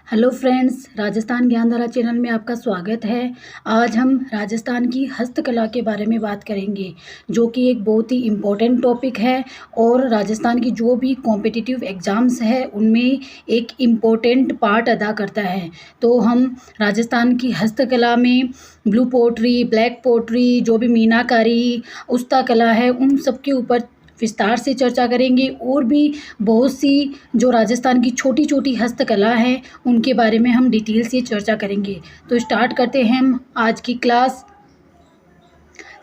Hello friends, Rajasthan Gyandhara channel में आपका स्वागत है। आज हम राजस्थान की हस्तकला के बारे में बात करेंगे, जो कि एक बहुत ही इम्पोर्टेंट टॉपिक है और राजस्थान की जो भी कॉम्पिटिटिव एग्ज़ाम्स है उनमें एक इम्पोर्टेंट पार्ट अदा करता है। तो हम राजस्थान की हस्तकला में ब्लू पोट्री, ब्लैक पोट्री, जो भी मीनाकारी, उस्ता कला है, उन सब के ऊपर विस्तार से चर्चा करेंगे और भी बहुत सी जो राजस्थान की छोटी छोटी हस्तकला है उनके बारे में हम डिटेल से चर्चा करेंगे। तो स्टार्ट करते हैं हम आज की क्लास।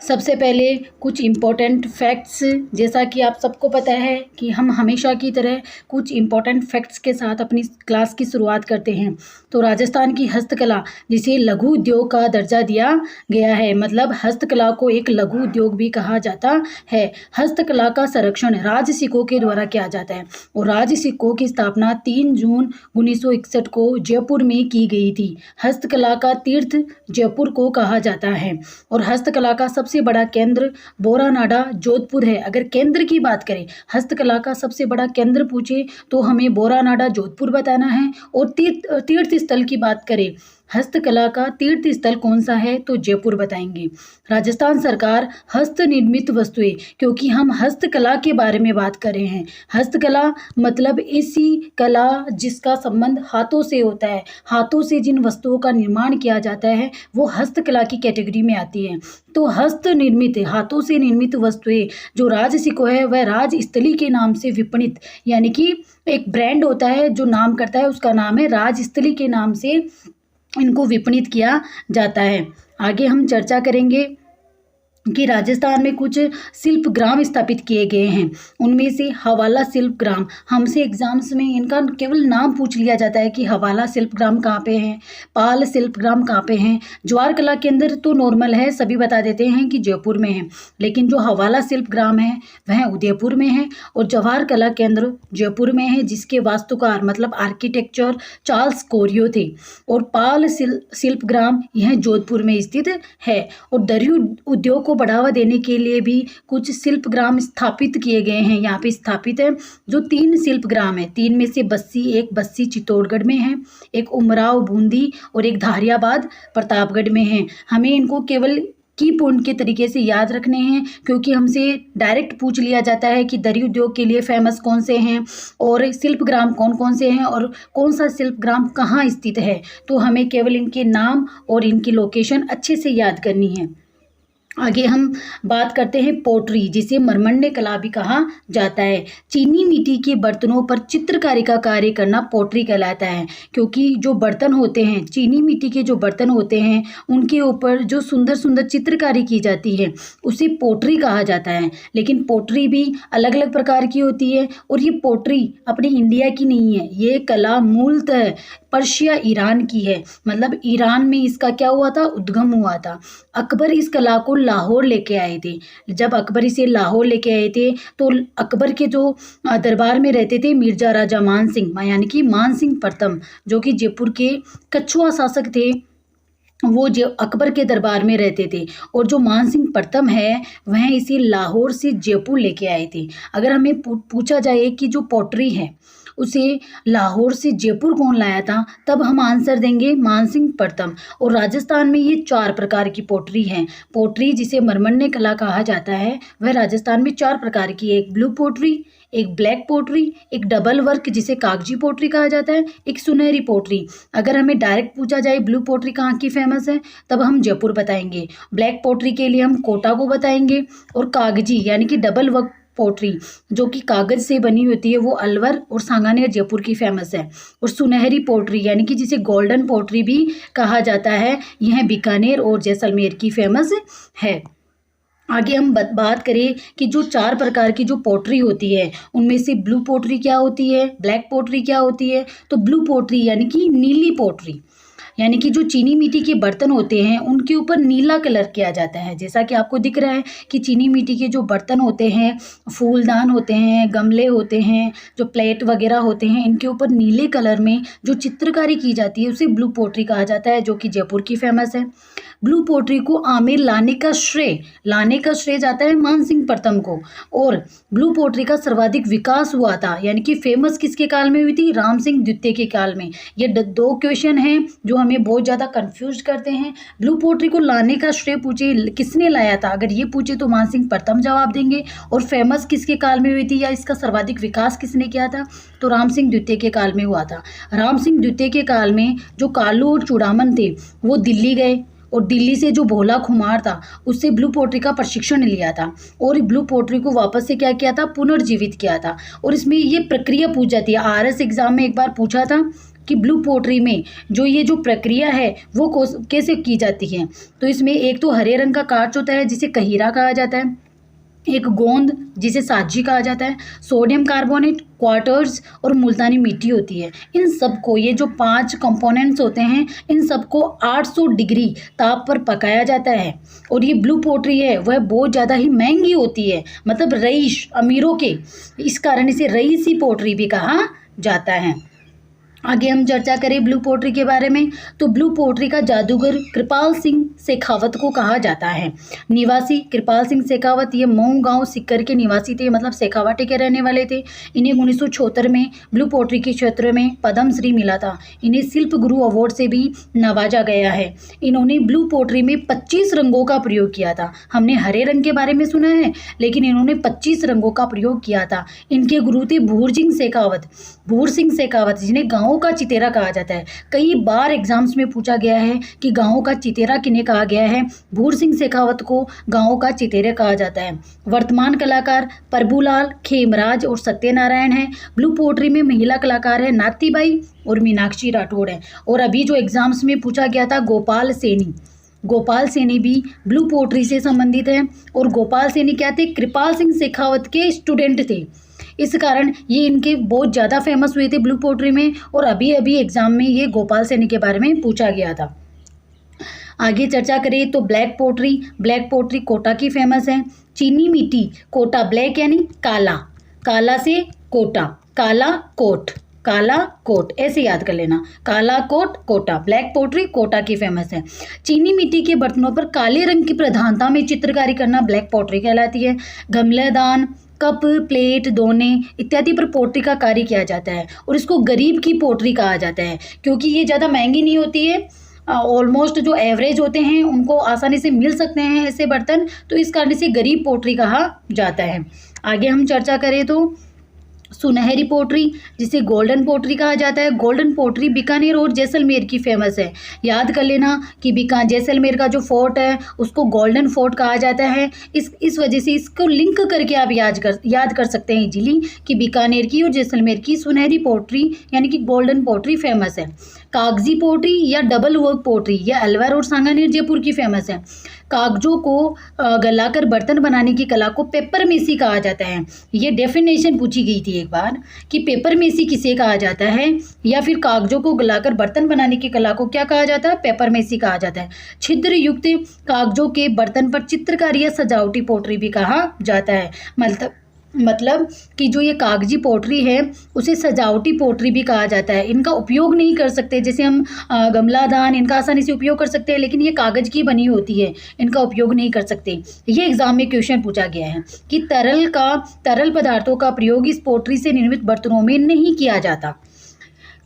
सबसे पहले कुछ इम्पोर्टेंट फैक्ट्स। जैसा कि आप सबको पता है कि हम हमेशा की तरह कुछ इम्पोर्टेंट फैक्ट्स के साथ अपनी क्लास की शुरुआत करते हैं। तो राजस्थान की हस्तकला, जिसे लघु उद्योग का दर्जा दिया गया है, मतलब हस्तकला को एक लघु उद्योग भी कहा जाता है। हस्तकला का संरक्षण राज सिक्कों के द्वारा किया जाता है और राज सिक्कों की स्थापना 3 जून 1961 को जयपुर में की गई थी। हस्तकला का तीर्थ जयपुर को कहा जाता है और हस्तकला का सबसे बड़ा केंद्र बोरानाडा जोधपुर है। अगर केंद्र की बात करें, हस्तकला का सबसे बड़ा केंद्र पूछे तो हमें बोरानाडा जोधपुर बताना है। और तीर्थ स्थल की बात करें, हस्तकला का तीर्थ स्थल कौन सा है, तो जयपुर बताएंगे। राजस्थान सरकार हस्त निर्मित वस्तुएं, क्योंकि हम हस्तकला के बारे में बात कर रहे हैं। हस्तकला मतलब ऐसी कला जिसका संबंध हाथों से होता है। हाथों से जिन वस्तुओं का निर्माण किया जाता है वो हस्तकला की कैटेगरी में आती है। तो हस्त निर्मित, हाथों से निर्मित वस्तुएं जो राज सिक्को है वह राजस्थली के नाम से विपणित, यानी कि एक ब्रांड होता है जो नाम करता है, उसका नाम है राजस्थली के नाम से इनको विपणित किया जाता है। आगे हम चर्चा करेंगे कि राजस्थान में कुछ शिल्प ग्राम स्थापित किए गए हैं। उनमें से हवाला शिल्प ग्राम, हमसे एग्जाम्स में इनका केवल नाम पूछ लिया जाता है कि हवाला शिल्प ग्राम कहाँ पे हैं, पाल शिल्प ग्राम कहाँ पे हैं। ज्वार कला केंद्र तो नॉर्मल है, सभी बता देते हैं कि जयपुर में है, लेकिन जो हवाला शिल्प ग्राम है वह उदयपुर में है और जवाहर कला केंद्र जयपुर में है, जिसके वास्तुकार मतलब आर्किटेक्चर चार्ल्स कोरियो थे। और पाल शिल्प ग्राम यह जोधपुर में स्थित है। और दरी उद्योग को बढ़ावा देने के लिए भी कुछ शिल्प ग्राम स्थापित किए गए हैं। यहाँ पे स्थापित है जो 3 शिल्प ग्राम है। 3 में से बस्सी, एक बस्सी चित्तौड़गढ़ में है, एक उमराव बूंदी और एक धारियाबाद प्रतापगढ़ में है। हमें इनको केवल की पॉइंट के तरीके से याद रखने हैं, क्योंकि हमसे डायरेक्ट पूछ लिया जाता है कि दरी उद्योग के लिए फेमस कौन से हैं और शिल्प ग्राम कौन कौन से हैं और कौन सा शिल्प ग्राम कहाँ स्थित है। तो हमें केवल इनके नाम और इनकी लोकेशन अच्छे से याद करनी है। आगे हम बात करते हैं पोट्री, जिसे मरमंडे कला भी कहा जाता है। चीनी मिट्टी के बर्तनों पर चित्रकारी का कार्य करना पोट्री कहलाता है, क्योंकि जो बर्तन होते हैं, चीनी मिट्टी के जो बर्तन होते हैं, उनके ऊपर जो सुंदर सुंदर चित्रकारी की जाती है उसे पोट्री कहा जाता है। लेकिन पोट्री भी अलग अलग प्रकार की होती है और ये पोट्री अपने इंडिया की नहीं है। ये कला मूलतः पर्शिया, ईरान की है। मतलब ईरान में इसका क्या हुआ था, उद्गम हुआ था। अकबर इस कला को लाहौर लेके आए थे। जब अकबर इसे लाहौर लेके आए थे तो अकबर के जो दरबार में रहते थे मिर्जा राजा मान सिंह, यानी कि मान सिंह प्रथम, जो कि जयपुर के कछुआ शासक थे, वो जो अकबर के दरबार में रहते थे। और जो मान सिंह प्रथम है वह इसे लाहौर से जयपुर लेके आए थे। अगर हमें पूछा जाए कि जो पोट्री है उसे लाहौर से जयपुर कौन लाया था, तब हम आंसर देंगे मानसिंह प्रथम। और राजस्थान में ये 4 प्रकार की पोट्री हैं। पोट्री जिसे मरमंडे कला कहा जाता है वह राजस्थान में 4 प्रकार की है। एक ब्लू पोट्री, एक ब्लैक पोट्री, एक डबल वर्क जिसे कागजी पोट्री कहा जाता है, एक सुनहरी पोट्री। अगर हमें डायरेक्ट पूछा जाए ब्लू पोट्री कहाँ की फेमस है, तब हम जयपुर बताएंगे। ब्लैक पोट्री के लिए हम कोटा को बताएंगे और कागजी यानी कि डबल वर्क पोट्री जो कि कागज से बनी होती है वो अलवर और सांगानेर जयपुर की फेमस है। और सुनहरी पोट्री यानी कि जिसे गोल्डन पोट्री भी कहा जाता है, यह बीकानेर और जैसलमेर की फेमस है। आगे हम बात करें कि जो 4 प्रकार की जो पोट्री होती है उनमें से ब्लू पोट्री क्या होती है, ब्लैक पोट्री क्या होती है। तो ब्लू पोट्री यानी कि नीली पोट्री, यानी कि जो चीनी मिट्टी के बर्तन होते हैं उनके ऊपर नीला कलर किया जाता है। जैसा कि आपको दिख रहा है कि चीनी मिट्टी के जो बर्तन होते हैं, फूलदान होते हैं, गमले होते हैं, जो प्लेट वगैरह होते हैं, इनके ऊपर नीले कलर में जो चित्रकारी की जाती है उसे ब्लू पोट्री कहा जाता है, जो कि जयपुर की फेमस है। ब्लू पोट्री को आमेर लाने का श्रेय जाता है मानसिंह प्रथम को। और ब्लू पोट्री का सर्वाधिक विकास हुआ था, यानी कि फेमस किसके काल में हुई थी? राम सिंह द्वितीय के काल में। ये दो क्वेश्चन हैं जो हमें बहुत ज़्यादा कंफ्यूज करते हैं। ब्लू पोट्री को लाने का श्रेय पूछे किसने लाया था, अगर ये पूछे तो मानसिंह प्रथम जवाब देंगे। और फेमस किसके काल में हुई थी या इसका सर्वाधिक विकास किसने किया था, तो राम सिंह द्वितीय के काल में हुआ था। राम सिंह द्वितीय के काल में जो कालू और चूड़ामन थे वो दिल्ली गए और दिल्ली से जो भोला खुमार था उससे ब्लू पोट्री का प्रशिक्षण लिया था और ब्लू पोट्री को वापस से क्या किया था? पुनर्जीवित किया था। और इसमें ये प्रक्रिया पूछ जाती है, आरएस एग्जाम में एक बार पूछा था कि ब्लू पोट्री में ये जो प्रक्रिया है वो कैसे की जाती है। तो इसमें एक तो हरे रंग का कांच होता है जिसे कहीरा कहा जाता है, एक गोंद जिसे साजी कहा जाता है, सोडियम कार्बोनेट, क्वार्टर्स और मुल्तानी मिट्टी होती है। इन सबको, ये जो 5 कंपोनेंट्स होते हैं, इन सबको 800 डिग्री ताप पर पकाया जाता है। और ये ब्लू पोट्री है वह बहुत ज़्यादा ही महंगी होती है, मतलब रईस अमीरों के, इस कारण इसे रईसी पोट्री भी कहा जाता है। आगे हम चर्चा करें ब्लू पोट्री के बारे में, तो ब्लू पोट्री का जादूगर कृपाल सिंह शेखावत को कहा जाता है। निवासी कृपाल सिंह शेखावत ये मऊ गांव सिक्कर के निवासी थे, मतलब शेखावाटी के रहने वाले थे। इन्हें 1976 में ब्लू पोट्री के क्षेत्र में पद्म श्री मिला था। इन्हें शिल्प गुरु अवार्ड से भी नवाजा गया है। इन्होंने ब्लू पोट्री में 25 रंगों का प्रयोग किया था। हमने हरे रंग के बारे में सुना है, लेकिन इन्होंने 25 रंगों का प्रयोग किया था। इनके गुरु थे भूर सिंह शेखावत जिन्हें गाँव का चितेरा कहा जाता है। कई बार एग्जाम्स में पूछा गया है कि गाँव का चितेरा किन्हें कहा गया है? भूर सिंह शेखावत को गाँव का चितेरा कहा जाता है। वर्तमान कलाकार प्रभुलाल, खेमराज और सत्यनारायण है। ब्लू पोट्री में महिला कलाकार है नातीबाई और मीनाक्षी राठौड़ है। और अभी जो एग्जाम्स में पूछा गया था गोपाल सैनी भी ब्लू पोट्री से संबंधित है। और गोपाल सैनी क्या थे? कृपाल सिंह शेखावत के स्टूडेंट थे। इस कारण ये इनके बहुत ज़्यादा फेमस हुए थे ब्लू पोट्री में। और अभी एग्जाम में ये गोपाल सैनी के बारे में पूछा गया था। आगे चर्चा करें तो ब्लैक पोट्री कोटा की फेमस है। चीनी मिट्टी कोटा, ब्लैक यानी काला से कोटा, काला कोट ऐसे याद कर लेना, काला coat Kota. Black pottery Kota की फेमस है। चीनी मिट्टी के बर्तनों पर काले रंग की प्रधानता में चित्रकारी करना ब्लैक पोट्री कहलाती है। गमलादान, कप, प्लेट, दोने इत्यादि पर पोट्री का कार्य किया जाता है। और इसको गरीब की पोट्री कहा जाता है क्योंकि ये ज़्यादा महंगी नहीं होती है। ऑलमोस्ट जो एवरेज होते हैं उनको आसानी से मिल सकते हैं ऐसे बर्तन, तो इस कारण से गरीब पोट्री कहा जाता है। आगे हम चर्चा करें तो सुनहरी पोट्री जिसे गोल्डन पोट्री कहा जाता है। गोल्डन पोट्री बीकानेर और जैसलमेर की फेमस है। याद कर लेना कि जैसलमेर का जो फोर्ट है उसको गोल्डन फोर्ट कहा जाता है। इस वजह से इसको लिंक करके आप याद कर सकते हैं इजीली कि बीकानेर की और जैसलमेर की सुनहरी पोट्री यानी कि गोल्डन पोट्री फेमस है। कागजी पोट्री या डबल वर्क पोट्री यह अलवर और सांगानेर जयपुर की फेमस है। कागजों को गलाकर बर्तन बनाने की कला को पेपर मेसी कहा जाता है। ये डेफिनेशन पूछी गई थी एक बार कि पेपर मेसी किसे कहा जाता है, या फिर कागजों को गलाकर बर्तन बनाने की कला को क्या कहा जाता है? पेपर मेसी कहा जाता है। छिद्र युक्त कागजों के बर्तन पर चित्रकारी या सजावटी पोट्री भी कहा जाता है। मतलब कि जो ये कागजी पोट्री है उसे सजावटी पोट्री भी कहा जाता है। इनका उपयोग नहीं कर सकते, जैसे हम गमलादान इनका आसानी से उपयोग कर सकते हैं, लेकिन ये कागज की बनी होती है, इनका उपयोग नहीं कर सकते। ये एग्जाम में क्वेश्चन पूछा गया है कि तरल पदार्थों का प्रयोग इस पोट्री से निर्मित बर्तनों में नहीं किया जाता।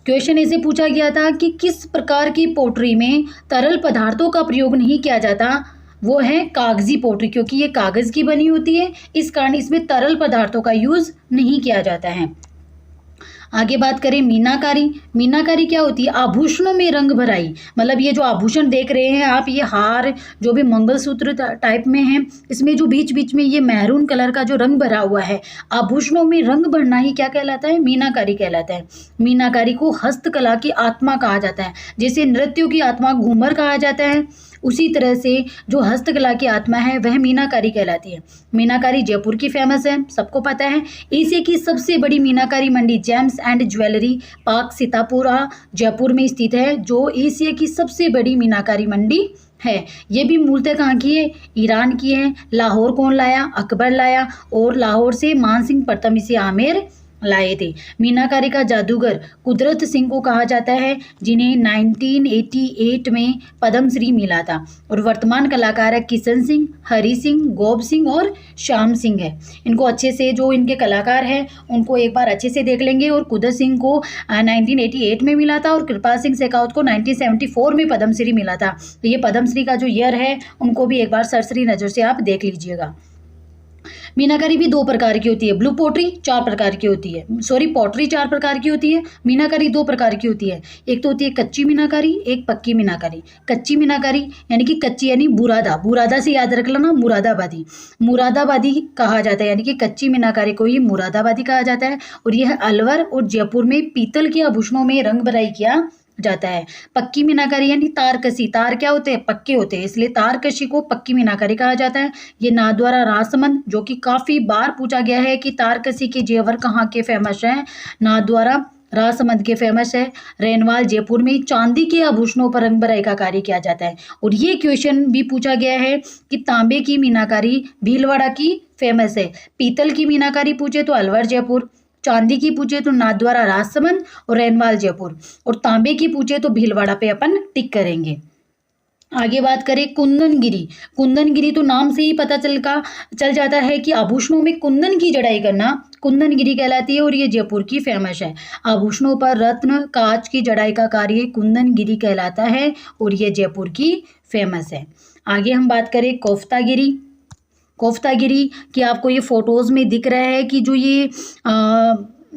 क्वेश्चन ऐसे पूछा गया था कि किस प्रकार की पोट्री में तरल पदार्थों का प्रयोग नहीं किया जाता, वो है कागजी पोट्री, क्योंकि ये कागज़ की बनी होती है, इस कारण इसमें तरल पदार्थों का यूज़ नहीं किया जाता है। आगे बात करें मीनाकारी क्या होती है? आभूषणों में रंग भराई। मतलब ये जो आभूषण देख रहे हैं आप, ये हार जो भी मंगलसूत्र टाइप में है, इसमें जो बीच बीच में ये मैरून कलर का जो रंग भरा हुआ है, आभूषणों में रंग भरना ही क्या कहलाता है? मीनाकारी कहलाता है। मीनाकारी को हस्तकला की आत्मा कहा जाता है। जैसे नृत्यों की आत्मा घूमर कहा जाता है, उसी तरह से जो हस्तकला की आत्मा है वह मीनाकारी कहलाती है। मीनाकारी जयपुर की फेमस है, सबको पता है। एशिया की सबसे बड़ी मीनाकारी मंडी gems and jewellery park Sitapura Jaipur में स्थित है, जो एशिया की सबसे बड़ी मीनाकारी मंडी है। ये भी मूलतः कहाँ की है? ईरान की है। लाहौर कौन लाया? अकबर लाया, और लाहौर से मानसिंह प्रथम इसे आमेर लाए थे। मीनाकारी का जादूगर कुदरत सिंह को कहा जाता है, जिन्हें 1988 में पद्म श्री मिला था। और वर्तमान कलाकार है किशन सिंह, हरी सिंह, गोब सिंह और श्याम सिंह है। इनको अच्छे से, जो इनके कलाकार हैं उनको एक बार अच्छे से देख लेंगे। और कुदरत सिंह को 1988 में मिला था, और कृपाल सिंह शेखावत को 1974 में पद्म श्री मिला था। तो ये पद्म श्री का जो ईयर है उनको भी एक बार सरसरी नज़र से आप देख लीजिएगा। मीनाकारी भी 2 प्रकार की होती है। ब्लू पोट्री 4 प्रकार की होती है, सॉरी पॉटरी 4 प्रकार की होती है। मीनाकारी 2 प्रकार की होती है, एक तो होती है कच्ची मीनाकारी, एक पक्की मीनाकारी। कच्ची मीनाकारी यानी कि कच्ची यानी बुरादा, बुरादा से याद रख लेना, मुरादाबादी, मुरादाबादी कहा जाता है, यानी कि कच्ची मीनाकारी को ही मुरादाबादी कहा जाता है। और यह अलवर और जयपुर में पीतल के आभूषणों में रंग भराई किया जाता है। पक्की मीनाकारी यानी तारकसी, तार क्या होते हैं? पक्के होते हैं, इसलिए तारकशी को पक्की मीनाकारी कहा जाता है। ये नाथद्वारा राजसमंद, जो कि काफ़ी बार पूछा गया है कि तारकसी के जेवर कहाँ के फेमस हैं, नाथद्वारा राजसमंद के फेमस है। रेनवाल जयपुर में चांदी के आभूषणों पर रंग भराई का कार्य किया जाता है। और ये क्वेश्चन भी पूछा गया है कि तांबे की मीनाकारी भीलवाड़ा की फेमस है। पीतल की मीनाकारी पूछे तो अलवर जयपुर, चांदी की पूछे तो नाथद्वारा राजसमंद और रेनवाल जयपुर, और तांबे की पूछे तो भीलवाड़ा पे अपन टिक करेंगे। आगे बात करें कुंदनगिरी। कुंदनगिरी तो नाम से ही पता चल जाता है कि आभूषणों में कुंदन की जड़ाई करना कुंदनगिरी कहलाती है, और ये जयपुर की फेमस है। आभूषणों पर रत्न कांच की जड़ाई का कार्य कुंदनगिरी कहलाता है, और ये जयपुर की फेमस है। आगे हम बात करें कोफ्तागिरी। कोफ्तागिरी कि आपको ये फ़ोटोज़ में दिख रहा है कि जो ये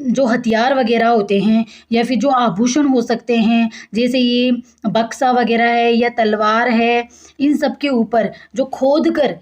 जो हथियार वगैरह होते हैं या फिर जो आभूषण हो सकते हैं, जैसे ये बक्सा वगैरह है या तलवार है, इन सब के ऊपर जो खोद कर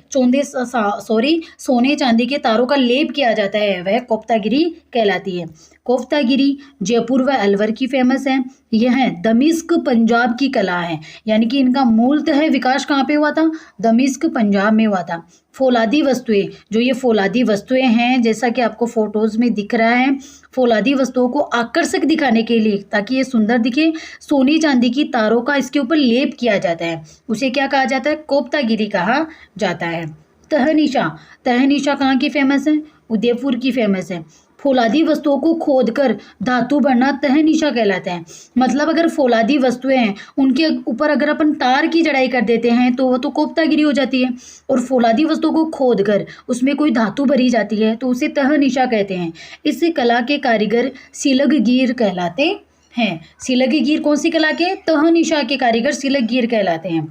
सोने चांदी के तारों का लेप किया जाता है, वह कोफ्तागिरी कहलाती है। कोफ्तागिरी जयपुर व अलवर की फेमस है। यह दमिश्क पंजाब की कला है, यानी कि इनका मूलतः विकास कहाँ पे हुआ था? दमिश्क पंजाब में हुआ था। फौलादी वस्तुएं, जो ये फौलादी वस्तुएं हैं, जैसा कि आपको फोटोज़ में दिख रहा है, फौलादी वस्तुओं को आकर्षक दिखाने के लिए, ताकि ये सुंदर दिखे, सोने चांदी की तारों का इसके ऊपर लेप किया जाता है। उसे क्या कहा जाता है? कोफ्तागिरी कहा जाता है। तहनीशा, तहनीशा कहाँ की फेमस है? उदयपुर की फेमस है। फौलादी वस्तुओं को खोदकर धातु बनना तहनीशा कहलाता है। मतलब अगर फौलादी वस्तुएं हैं उनके ऊपर अगर अपन तार की जड़ाई कर देते हैं तो वह तो कोफ्तागिरी हो जाती है, और फौलादी वस्तुओं को खोदकर उसमें कोई धातु भरी जाती है तो उसे तहनीशा कहते हैं। इस कला के कारीगर सिलगगीर कहलाते हैं। सिलगगीर कौन सी कला के? तहनीशा के कारीगर सिलगगीर कहलाते हैं।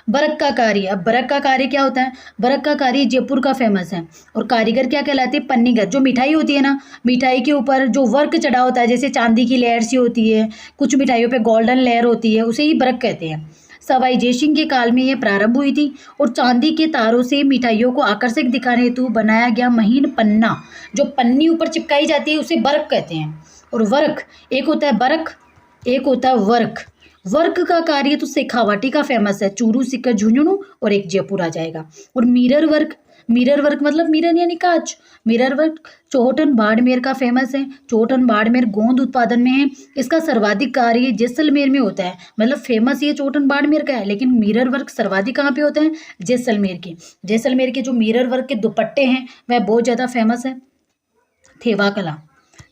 बरक का कार्य, अब बरक का कार्य क्या होता है? बरक का कार्य जयपुर का फेमस है, और कारीगर क्या कहलाते हैं? पन्नीगर। जो मिठाई होती है ना, मिठाई के ऊपर जो वर्क चढ़ा होता है, जैसे चांदी की लेयर सी होती है, कुछ मिठाइयों पे गोल्डन लेयर होती है, उसे ही बरक कहते हैं। सवाई जयसिंह के काल में ये प्रारंभ हुई थी, और चांदी के तारों से मिठाइयों को आकर्षक दिखाने हेतु बनाया गया महीन पन्ना, जो पन्नी ऊपर चिपकाई जाती है, उसे बरक कहते हैं। और वर्क, एक होता है बरक, एक होता है वर्क। वर्क का कार्य तो शेखावाटी का फेमस है, चूरू सिक्कर झुंझुनू, और एक जयपुर आ जाएगा। और मिरर वर्क, मिरर वर्क मतलब मिरर यानी कांच। मिरर वर्क चौहटन बाड़मेर का फेमस है। चौहटन बाड़मेर गोंद उत्पादन में है। इसका सर्वाधिक कार्य जैसलमेर में होता है, मतलब फेमस ये चौहटन बाड़मेर का है, लेकिन मिरर वर्क सर्वाधिक कहाँ पे होता है? जैसलमेर के। जैसलमेर के जो मिरर वर्क के दुपट्टे हैं वह बहुत ज़्यादा फेमस है। थेवा कला,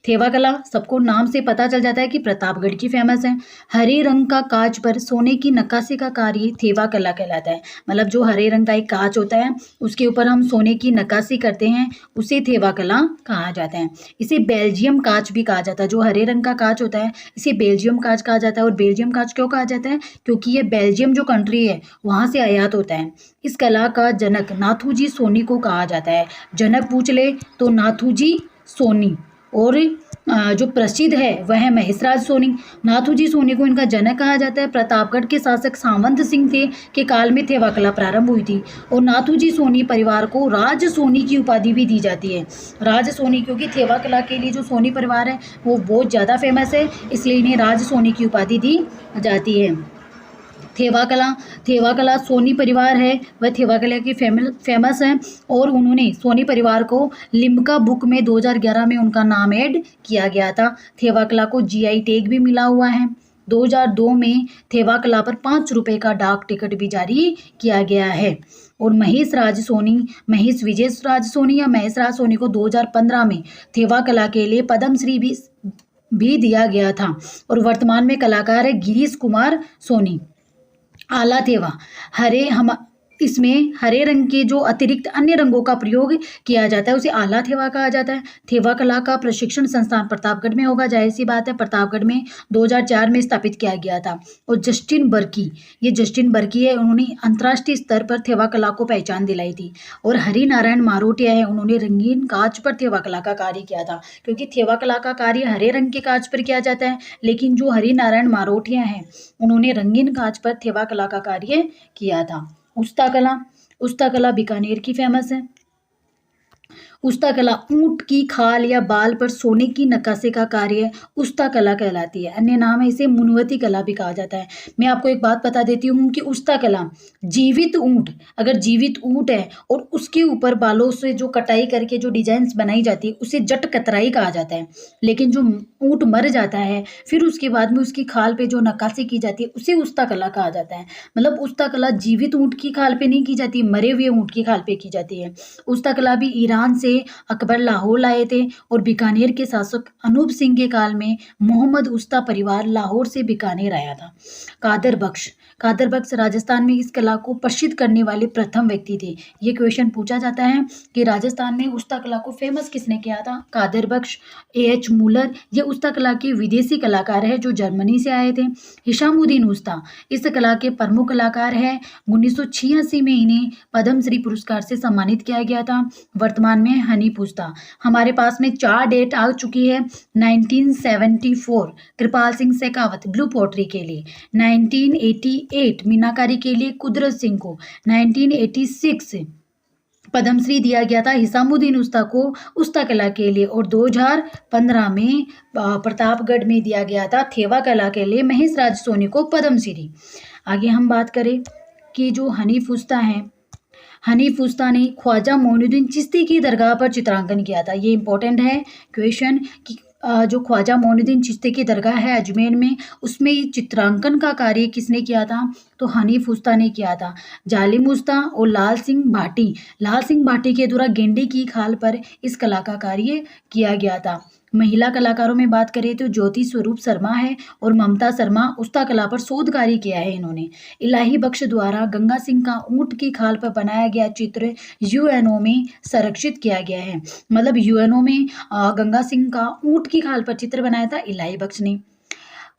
थेवा कला सबको नाम से पता चल जाता है कि प्रतापगढ़ की फेमस है। हरे रंग का कांच पर सोने की नक्काशी का कार्य थेवा कला कहलाता है। मतलब जो हरे रंग का एक कांच होता है उसके ऊपर हम सोने की नक्काशी करते हैं, उसे थेवा कला कहा जाता है। इसे बेल्जियम कांच भी कहा जाता है। जो हरे रंग का कांच होता है इसे बेल्जियम कांच कहा जाता है। और बेल्जियम कांच क्यों कहा जाता है? क्योंकि ये बेल्जियम जो कंट्री है वहाँ से आयात होता है। इस कला का जनक नाथूजी सोनी को कहा जाता है। जनक पूछ ले तो नाथूजी सोनी, और जो प्रसिद्ध है वह है महेशराज सोनी। नाथूजी सोनी को इनका जनक कहा जाता है। प्रतापगढ़ के शासक सामंत सिंह थे के काल में थेवा कला प्रारंभ हुई थी, और नाथूजी सोनी परिवार को राज सोनी की उपाधि भी दी जाती है। राज सोनी, क्योंकि थेवा कला के लिए जो सोनी परिवार है वो बहुत ज़्यादा फेमस है, इसलिए इन्हें राज सोनी की उपाधि दी जाती है। थेवा कला सोनी परिवार है, वह थेवा कला की फेमस है और उन्होंने सोनी परिवार को लिम्का बुक में 2011 में उनका नाम ऐड किया गया था। थेवा कला को जीआई टैग भी मिला हुआ है। 2002 में थेवा कला पर 5 रुपये का डाक टिकट भी जारी किया गया है। और महेश विजय राज सोनी या महेश राज सोनी को 2015 में थेवा कला के लिए पद्मश्री भी दिया गया था और वर्तमान में कलाकार है गिरीश कुमार सोनी। आला थेवा इसमें हरे रंग के जो अतिरिक्त अन्य रंगों का प्रयोग किया जाता है उसे आला थेवा कहा जाता है। थेवा कला का प्रशिक्षण संस्थान प्रतापगढ़ में होगा, जाहिर सी बात है, प्रतापगढ़ में 2004 में स्थापित किया गया था। और जस्टिन बर्की है, उन्होंने अंतर्राष्ट्रीय स्तर पर थेवा कला को पहचान दिलाई थी। और हरि नारायण मारोटिया है, उन्होंने रंगीन कांच पर थेवा कला का कार्य किया था, क्योंकि थेवा कला का कार्य हरे रंग के कांच पर किया जाता है, लेकिन जो हरि नारायण मारोटिया हैं उन्होंने रंगीन कांच पर थेवा कला का कार्य किया था। उस्ता कला बीकानेर की फेमस है। उस्ता कला ऊंट की खाल या बाल पर सोने की नक्काशी का कार्य उस्ता कला कहलाती है। अन्य नाम है इसे मुनवती कला भी कहा जाता है। मैं आपको एक बात बता देती हूँ कि उस्ता कला अगर जीवित ऊंट है और उसके ऊपर बालों से जो कटाई करके जो डिजाइन्स बनाई जाती है उसे जट कतराई कहा जाता है। लेकिन जो ऊंट मर जाता है फिर उसके बाद में उसकी खाल पे जो नक्काशी की जाती है उसे उस्ता कला कहा जाता है। मतलब उस्ता कला जीवित ऊंट की खाल पे नहीं की जाती, मरे हुए ऊंट की खाल पे की जाती है। उस्ता कला भी ईरान से अकबर लाहौर लाए थे और बीकानेर के शासक अनूप सिंह के काल में मोहम्मद उस्ता परिवार लाहौर से बीकानेर आया था। कादर बख्श राजस्थान में इस कला को प्रसिद्ध करने वाले प्रथम व्यक्ति थे। ये क्वेश्चन पूछा जाता है कि राजस्थान में उस्ता कला को फेमस किसने किया था? कादर बख्श, एच मूलर, ये उस्ता कला के विदेशी कलाकार है जो जर्मनी से आए थे। हिशामुद्दीन उस्ता इस कला के प्रमुख कलाकार है। 1986 में इन्हें पद्मश्री पुरस्कार से सम्मानित किया गया था। वर्तमान में हनीफ उस्ता। हमारे पास में 4 डेट आ चुकी है। 1974 कृपाल सिंह शेखावत ब्लू पोट्री के लिए, 1988 मीनाकारी के लिए कुदरत सिंह को, 1986 पद्मश्री दिया गया था हिसामुद्दीन उस्ता को उस्ता कला के लिए और 2015 में प्रतापगढ़ में दिया गया था थेवा कला के लिए महेश राज सोनी को पद्मश्री। आगे हम बात करें कि जो हनीफ उस्ता ने ख्वाजा मोइनुद्दीन चिश्ती की दरगाह पर चित्रांकन किया था। ये इंपॉर्टेंट है क्वेश्चन कि जो ख्वाजा मोइनुद्दीन चिश्ती की दरगाह है अजमेर में, उसमें चित्रांकन का कार्य किसने किया था? तो हनीफ उस्ता ने किया था। जालिम उस्ता और लाल सिंह भाटी के द्वारा गेंडे की खाल पर इस कला का कार्य किया गया था। महिला कलाकारों में बात करें तो ज्योति स्वरूप शर्मा है और ममता शर्मा उस्ता कला पर शोध कार्य किया है इन्होंने। इलाही बख्श द्वारा गंगा सिंह का ऊंट की खाल पर बनाया गया चित्र यूएनओ में संरक्षित किया गया है। मतलब यूएनओ में गंगा सिंह का ऊंट की खाल पर चित्र बनाया था इलाही बख्श ने।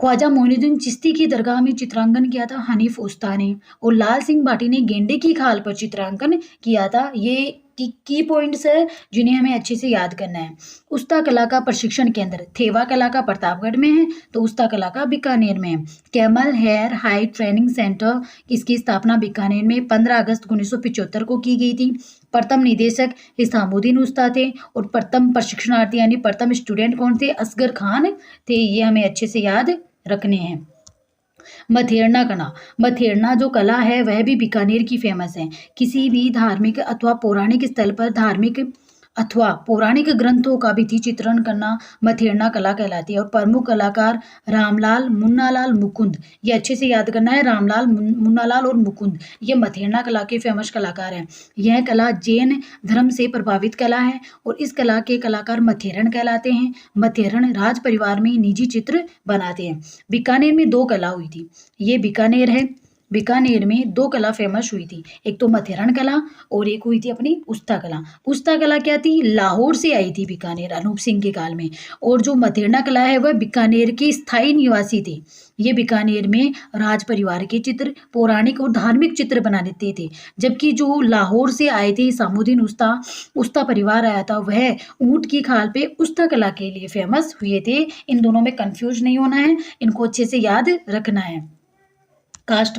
ख्वाजा मोइनुद्दीन चिश्ती की दरगाह में चित्रांकन किया था हनीफ उस्ता ने और लाल सिंह भाटी ने गेंडे की खाल पर चित्रांकन किया था। ये की पॉइंट्स है जिन्हें हमें अच्छे से याद करना है। उस्ता कला का प्रशिक्षण केंद्र थेवा कला का प्रतापगढ़ में है तो उस्ता कला का बीकानेर में है। Camel hair height training centre इसकी स्थापना बीकानेर में 15 अगस्त 1975 को की गई थी। प्रथम निदेशक हिसामुद्दीन उस्ता थे और प्रथम प्रशिक्षणार्थी यानी प्रथम स्टूडेंट कौन थे? असगर खान थे। ये हमें अच्छे से याद रखने हैं। मथेरना जो कला है वह भी बीकानेर की फेमस है। किसी भी धार्मिक अथवा पौराणिक स्थल पर धार्मिक अथवा पौराणिक ग्रंथों का भित्ति चित्रण करना मथेरना कला कहलाती है। और प्रमुख कलाकार रामलाल, मुन्नालाल, मुकुंद, ये अच्छे से याद करना है। रामलाल, मुन्नालाल और मुकुंद ये मथेरना कला के फेमस कलाकार हैं। यह कला जैन धर्म से प्रभावित कला है और इस कला के कलाकार मथेरन कहलाते हैं। मथेरन राज परिवार में निजी चित्र बनाते हैं। बीकानेर में 2 कला हुई थी। ये बीकानेर में 2 कला फेमस हुई थी, एक तो मथेरन कला और एक हुई थी अपनी उस्ता कला। उस्ता कला क्या थी? लाहौर से आई थी बीकानेर अनूप सिंह के काल में। और जो मथेरना कला है वह बीकानेर के स्थायी निवासी थे। ये बीकानेर में राज परिवार के चित्र, पौराणिक और धार्मिक चित्र बना देते थे। जबकि जो लाहौर से आए थे हिसामुद्दीन उस्ता परिवार आया था वह ऊंट की खाल पे उस्ता कला के लिए फेमस हुए थे। इन दोनों में कंफ्यूज नहीं होना है, इनको अच्छे से याद रखना है। काष्ठ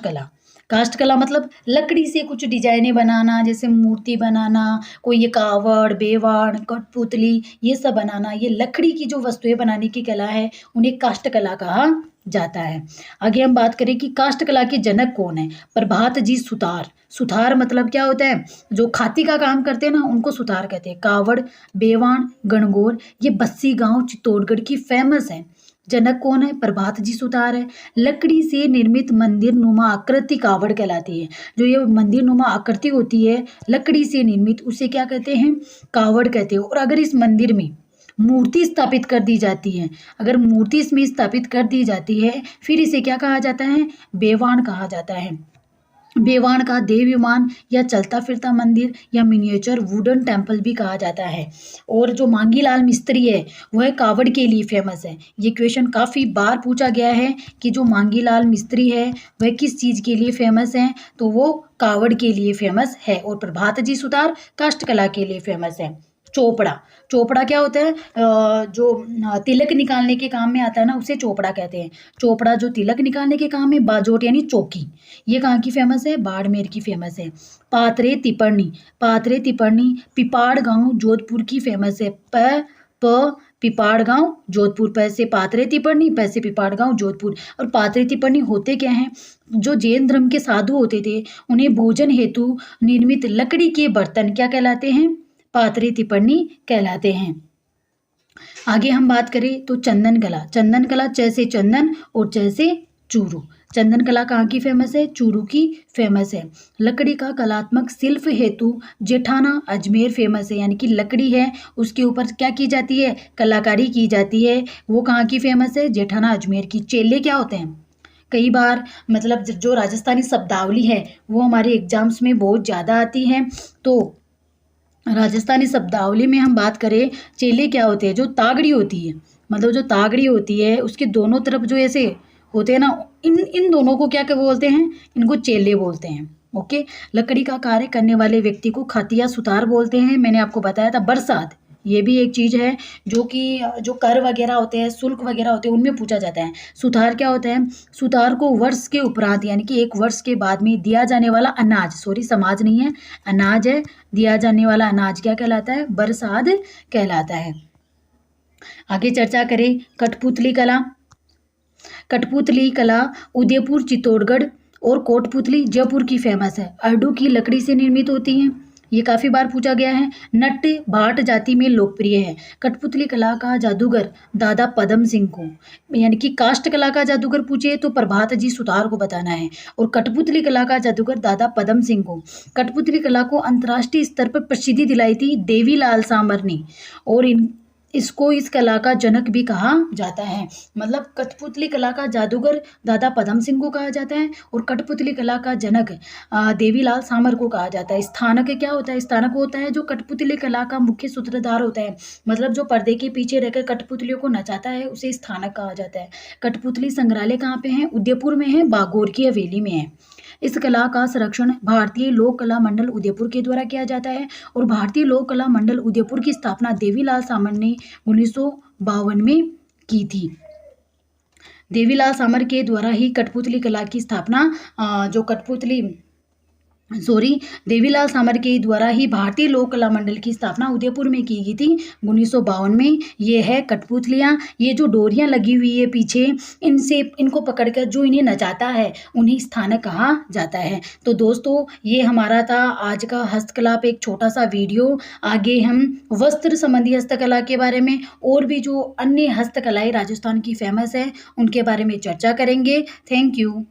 कला मतलब लकड़ी से कुछ डिजाइनें बनाना, जैसे मूर्ति बनाना, कोई ये कावड़, बेवाड़, कठपुतली, ये सब बनाना, ये लकड़ी की जो वस्तुएं बनाने की कला है उन्हें काष्ठ कला कहा जाता है। आगे हम बात करें कि काष्ठ कला के जनक कौन है। प्रभात जी सुतार। सुतार मतलब क्या होता है, जो खाती का काम करते हैं ना उनको सुतार कहते हैं। कावड़, बेवान, गणगौर ये बस्सी गांव चित्तौड़गढ़ की फेमस है। जनक कौन है, प्रभात जी सुतार है। लकड़ी से निर्मित मंदिर नुमा आकृति कावड़ कहलाती है। जो ये मंदिर नुमा आकृति होती है लकड़ी से निर्मित, उसे क्या कहते हैं, कावड़ कहते हैं। और अगर इस मंदिर में मूर्ति स्थापित कर दी जाती है, अगर मूर्ति इसमें स्थापित कर दी जाती है, फिर इसे क्या कहा जाता है, बेवान कहा जाता है। बेवान का देव विमान या चलता फिरता मंदिर या मिनिएचर वुडन टेम्पल भी कहा जाता है। और जो मांगीलाल मिस्त्री है वह कावड़ के लिए फेमस है। ये क्वेश्चन काफ़ी बार पूछा गया है कि जो मांगीलाल मिस्त्री है वह किस चीज़ के लिए फेमस है, तो वो कावड़ के लिए फेमस है। और प्रभात जी सुतार काष्ठकला के लिए फेमस है। चोपड़ा, चोपड़ा क्या होता है, जो तिलक निकालने के काम में आता है ना उसे चोपड़ा कहते हैं। चोपड़ा जो तिलक निकालने के काम में, बाजोट यानी चौकी, ये कहाँ की फेमस है, बाड़मेर की फेमस है। पात्रे तिपरनी, पात्रे तिपरनी पिपाड़ गांव जोधपुर की फेमस है। पिपाड़ गांव जोधपुर, पैसे पात्रे तिपरनी, पैसे पिपाड़ गांव जोधपुर। और पात्रे तिपरनी होते क्या हैं, जो जैन धर्म के साधु होते थे उन्हें भोजन हेतु निर्मित लकड़ी के बर्तन क्या कहलाते हैं, पात्रे तिपरनी कहलाते हैं। आगे हम बात करें तो चंदन कला। चंदन कला जैसे चंदन और जैसे चूरू। चंदन कला कहाँ की फेमस है, चूरू की फेमस है। लकड़ी का कलात्मक शिल्प हेतु जेठाना अजमेर फेमस है। यानी कि लकड़ी है उसके ऊपर क्या की जाती है, कलाकारी की जाती है, वो कहाँ की फेमस है, जेठाना अजमेर की। चेले क्या होते हैं, कई बार मतलब जो राजस्थानी शब्दावली है वो हमारे एग्जाम्स में बहुत ज़्यादा आती है। तो राजस्थानी शब्दावली में हम बात करें, चेले क्या होते हैं, जो तागड़ी होती है, मतलब जो तागड़ी होती है उसके दोनों तरफ जो ऐसे होते हैं ना, इन दोनों को क्या बोलते हैं, इनको चेले बोलते हैं। ओके, लकड़ी का कार्य करने वाले व्यक्ति को खतिया सुतार बोलते हैं। मैंने आपको बताया था बरसात, ये भी एक चीज़ है जो कि जो कर वगैरह होते हैं, शुल्क वगैरह होते हैं, उनमें पूछा जाता है। सुतार क्या होता है, सुतार को वर्ष के उपरांत यानी कि एक वर्ष के बाद में दिया जाने वाला अनाज, सॉरी समाज नहीं है, अनाज है, दिया जाने वाला अनाज क्या कहलाता है, बरसात कहलाता है। आगे चर्चा करें कठपुतली कला। कठपुतली कला उदयपुर, चित्तौड़गढ़ और कोटपुतली जयपुर की फेमस है। अरडू की लकड़ी से निर्मित होती हैं, ये काफ़ी बार पूछा गया है। नट भाट जाति में लोकप्रिय है। कठपुतली कला का जादूगर दादा पदम सिंह को, यानी कि काष्ठ कला का जादूगर पूछे तो प्रभात जी सुतार को बताना है। और कठपुतली कला का जादूगर दादा पदम सिंह को। कठपुतली कला को अंतर्राष्ट्रीय स्तर पर प्रसिद्धि दिलाई थी देवीलाल सामर ने। और इसको इस कला का जनक भी कहा जाता है। मतलब कठपुतली कला का जादूगर दादा पदम सिंह को कहा जाता है और कठपुतली कला का जनक देवीलाल सामर को कहा जाता है। स्थानक क्या होता है, स्थानक होता है जो कठपुतली कला का मुख्य सूत्रधार होता है, मतलब जो पर्दे के पीछे रहकर कठपुतलियों को नचाता है उसे स्थानक कहा जाता है। कठपुतली संग्रहालय कहाँ पे है, उदयपुर में है, बागोर की हवेली में है। इस कला का संरक्षण भारतीय लोक कला मंडल उदयपुर के द्वारा किया जाता है। और भारतीय लोक कला मंडल उदयपुर की स्थापना देवीलाल सामर ने 1952 में की थी। देवीलाल सामर के द्वारा ही कठपुतली कला की स्थापना देवीलाल सामर के द्वारा ही भारतीय लोक कला मंडल की स्थापना उदयपुर में की गई थी 1952 में। ये है कठपुतलियाँ, ये जो डोरियाँ लगी हुई है पीछे, इनको पकड़कर जो इन्हें नचाता है उन्हें स्थानक कहा जाता है। तो दोस्तों ये हमारा था आज का हस्तकला पे एक छोटा सा वीडियो। आगे हम वस्त्र संबंधी हस्तकला के बारे में और भी जो अन्य हस्तकलाएँ राजस्थान की फेमस है उनके बारे में चर्चा करेंगे। Thank you.